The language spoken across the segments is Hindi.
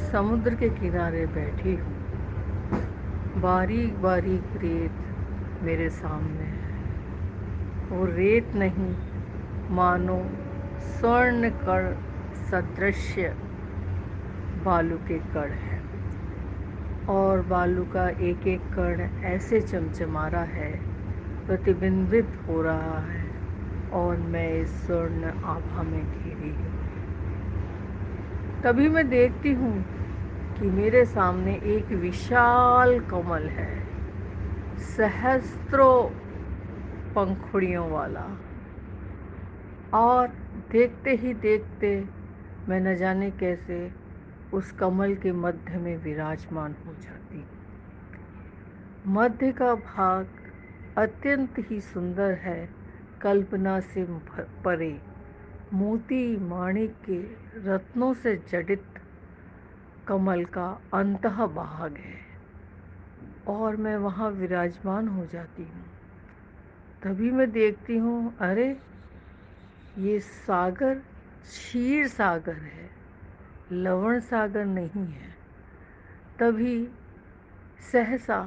समुद्र के किनारे बैठी हूँ। बारीक बारीक रेत मेरे सामने है। वो रेत नहीं, मानो स्वर्ण कण सदृश्य बालू के कण है। और बालू का एक एक कण ऐसे चमचमा रहा है, प्रतिबिंबित हो रहा है, और मैं इस स्वर्ण आभा में घिरी हूँ। तभी मैं देखती हूँ कि मेरे सामने एक विशाल कमल है, सहस्त्रों पंखुड़ियों वाला। और देखते ही देखते मैं न जाने कैसे उस कमल के मध्य में विराजमान हो जाती हूँ। मध्य का भाग अत्यंत ही सुंदर है, कल्पना से परे। मोती माणिक के रत्नों से जड़ित कमल का अंतः भाग है, और मैं वहाँ विराजमान हो जाती हूँ। तभी मैं देखती हूँ, अरे ये सागर क्षीर सागर है, लवण सागर नहीं है। तभी सहसा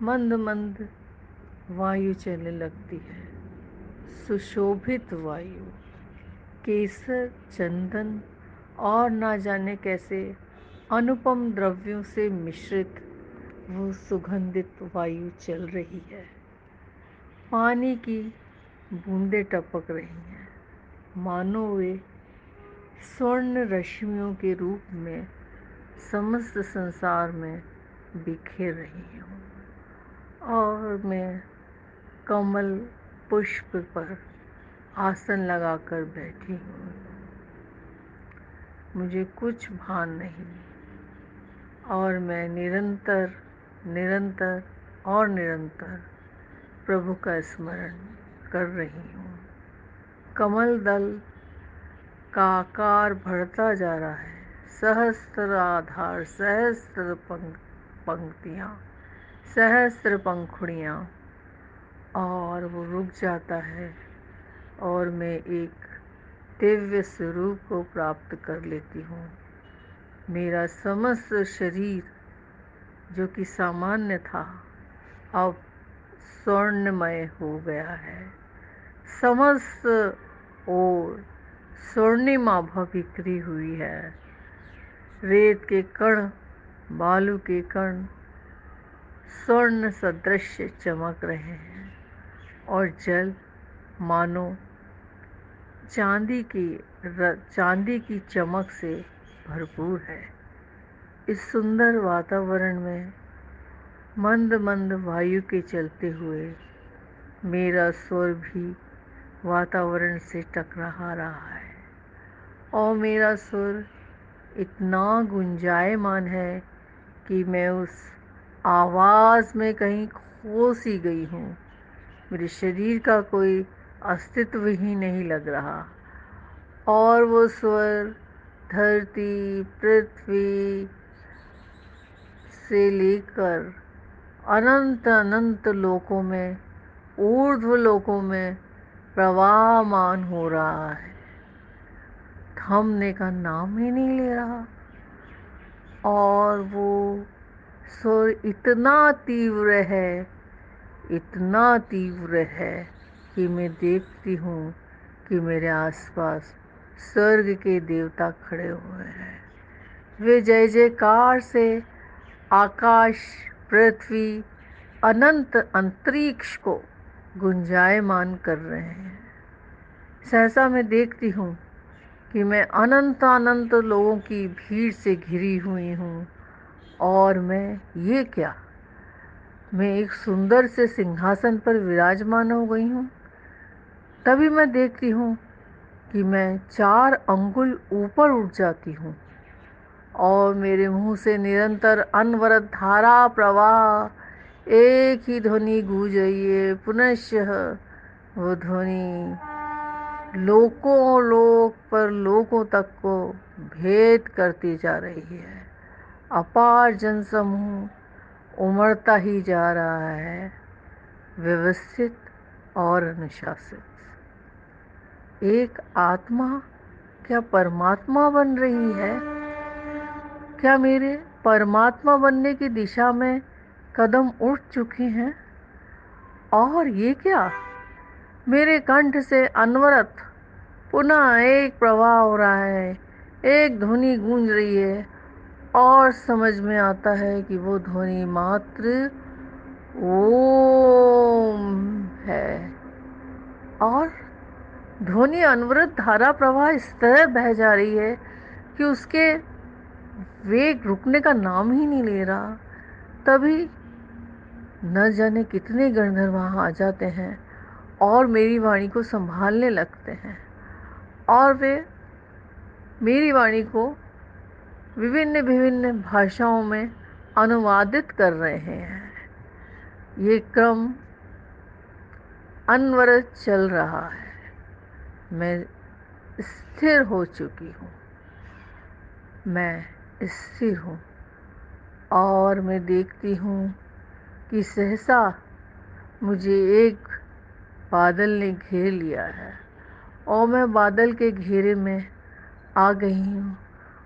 मंद मंद वायु चलने लगती है, सुशोभित वायु, केसर, चंदन और ना जाने कैसे अनुपम द्रव्यों से मिश्रित वो सुगंधित वायु चल रही है। पानी की बूंदें टपक रही हैं, मानो वे स्वर्ण रश्मियों के रूप में समस्त संसार में बिखेर रही हूँ। और मैं कमल पुष्प पर आसन लगाकर बैठी हूँ। मुझे कुछ भान नहीं, और मैं निरंतर निरंतर और निरंतर प्रभु का स्मरण कर रही हूँ। कमल दल का आकार बढ़ता जा रहा है, सहस्त्र आधार, सहस्त्र पंक्तियाँ, सहस्त्र पंखुड़ियाँ, और वो रुक जाता है, और मैं एक दिव्य स्वरूप को प्राप्त कर लेती हूँ। मेरा समस्त शरीर जो कि सामान्य था, अब स्वर्णमय हो गया है। समस्त ओर स्वर्णिमा बिखरी हुई है। रेत के कण, बालू के कण स्वर्ण सदृश चमक रहे हैं, और जल मानो चांदी की चमक से भरपूर है। इस सुंदर वातावरण में मंद मंद वायु के चलते हुए मेरा स्वर भी वातावरण से टकरा रहा है, और मेरा सुर इतना गुंजायमान है कि मैं उस आवाज़ में कहीं खो सी गई हूँ। मेरे शरीर का कोई अस्तित्व ही नहीं लग रहा, और वो स्वर धरती, पृथ्वी से लेकर अनंत अनंत लोकों में, ऊर्ध्व लोकों में प्रवाहमान हो रहा है, थमने का नाम ही नहीं ले रहा। और वो स्वर इतना तीव्र है, इतना तीव्र है कि मैं देखती हूँ कि मेरे आसपास स्वर्ग के देवता खड़े हुए हैं। वे जय जयकार से आकाश, पृथ्वी, अनंत अंतरिक्ष को गुंजायमान कर रहे हैं। सहसा मैं देखती हूँ कि मैं अनंत अनंत लोगों की भीड़ से घिरी हुई हूँ, और मैं ये क्या, मैं एक सुंदर से सिंहासन पर विराजमान हो गई हूँ। तभी मैं देखती हूँ कि मैं 4 अंगुल ऊपर उठ जाती हूँ, और मेरे मुंह से निरंतर अनवरत धारा प्रवाह, एक ही ध्वनि गूंज रही है, पुनश्च वो ध्वनि लोकों लोक पर लोकों तक को भेद करती जा रही है। अपार जनसमूह उमड़ता ही जा रहा है, व्यवस्थित और अनुशासित। एक आत्मा क्या परमात्मा बन रही है? क्या मेरे परमात्मा बनने की दिशा में कदम उठ चुके हैं? और ये क्या, मेरे कंठ से अनवरत पुनः एक प्रवाह हो रहा है, एक ध्वनि गूंज रही है, और समझ में आता है कि वो ध्वनि मात्र ओम है। और ध्वनि अनवरत धारा प्रवाह इस तरह बह जा रही है कि उसके वेग रुकने का नाम ही नहीं ले रहा। तभी न जाने कितने गणधर वहाँ आ जाते हैं और मेरी वाणी को संभालने लगते हैं, और वे मेरी वाणी को विभिन्न विभिन्न भाषाओं में अनुवादित कर रहे हैं। ये क्रम अनवरत चल रहा है। मैं स्थिर हो चुकी हूँ, मैं स्थिर हूँ, और मैं देखती हूँ कि सहसा मुझे एक बादल ने घेर लिया है, और मैं बादल के घेरे में आ गई हूँ।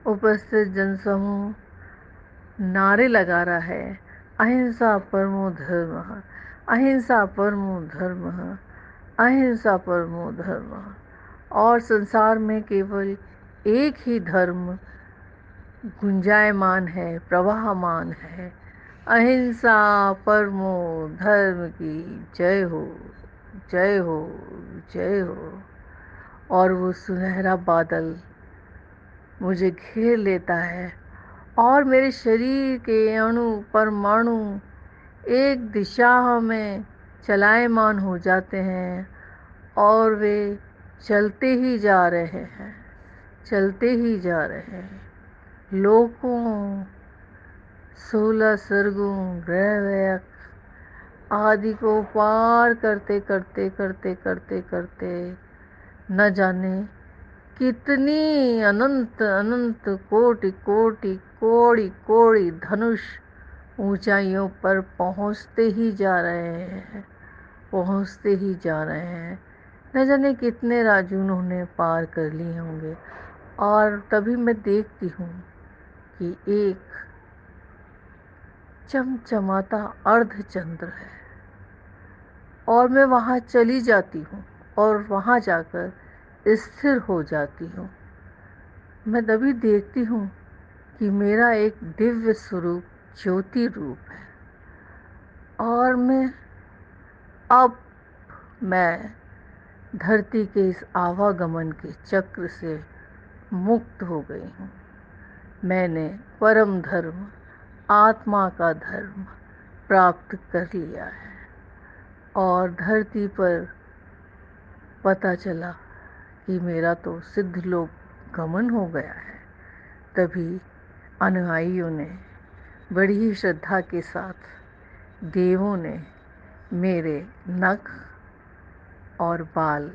उपस्थित जनसमूह नारे लगा रहा है, अहिंसा परमो धर्म, अहिंसा परमो धर्म, अहिंसा परमो धर्म। और संसार में केवल एक ही धर्म गुंजायमान है, प्रवाहमान है। अहिंसा परमो धर्म की जय हो, जय हो, जय हो। और वो सुनहरा बादल मुझे घेर लेता है, और मेरे शरीर के अणु परमाणु एक दिशा में चलायमान हो जाते हैं, और वे चलते ही जा रहे हैं, चलते ही जा रहे हैं। लोकों 16 सर्गों ग्रह आदि को पार करते करते करते करते करते न जाने कितनी अनंत अनंत कोटि कोटि कोड़ि कोड़ि धनुष ऊंचाइयों पर पहुंचते ही जा रहे हैं, पहुंचते ही जा रहे हैं। न जाने कितने राजू उन्होंने पार कर लिए होंगे। और तभी मैं देखती हूँ कि एक चमचमाता अर्धचंद्र है, और मैं वहाँ चली जाती हूँ, और वहाँ जाकर स्थिर हो जाती हूँ। मैं तभी देखती हूँ कि मेरा एक दिव्य स्वरूप ज्योति रूप है, और अब मैं धरती के इस आवागमन के चक्र से मुक्त हो गई हूँ। मैंने परम धर्म, आत्मा का धर्म प्राप्त कर लिया है, और धरती पर पता चला कि मेरा तो सिद्ध लोक गमन हो गया है। तभी अनुयायियों ने बड़ी ही श्रद्धा के साथ, देवों ने मेरे नख और बाल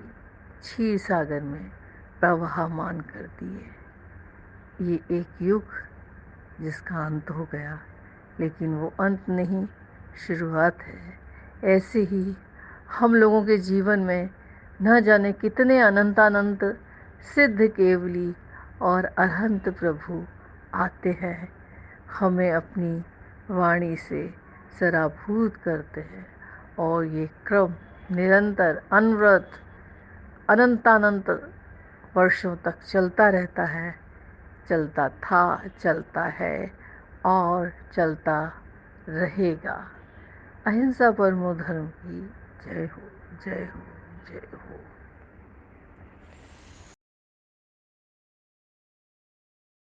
क्षीर सागर में प्रवाहमान कर दिए। ये एक युग जिसका अंत हो गया, लेकिन वो अंत नहीं, शुरुआत है। ऐसे ही हम लोगों के जीवन में न जाने कितने अनंतानंत सिद्ध केवली और अरहंत प्रभु आते हैं, हमें अपनी वाणी से सराभूत करते हैं, और ये क्रम निरंतर अनवरत अनंतानंत वर्षों तक चलता रहता है, चलता था, चलता है, और चलता रहेगा। अहिंसा परमो धर्म की जय हो, जय हो, जय हो।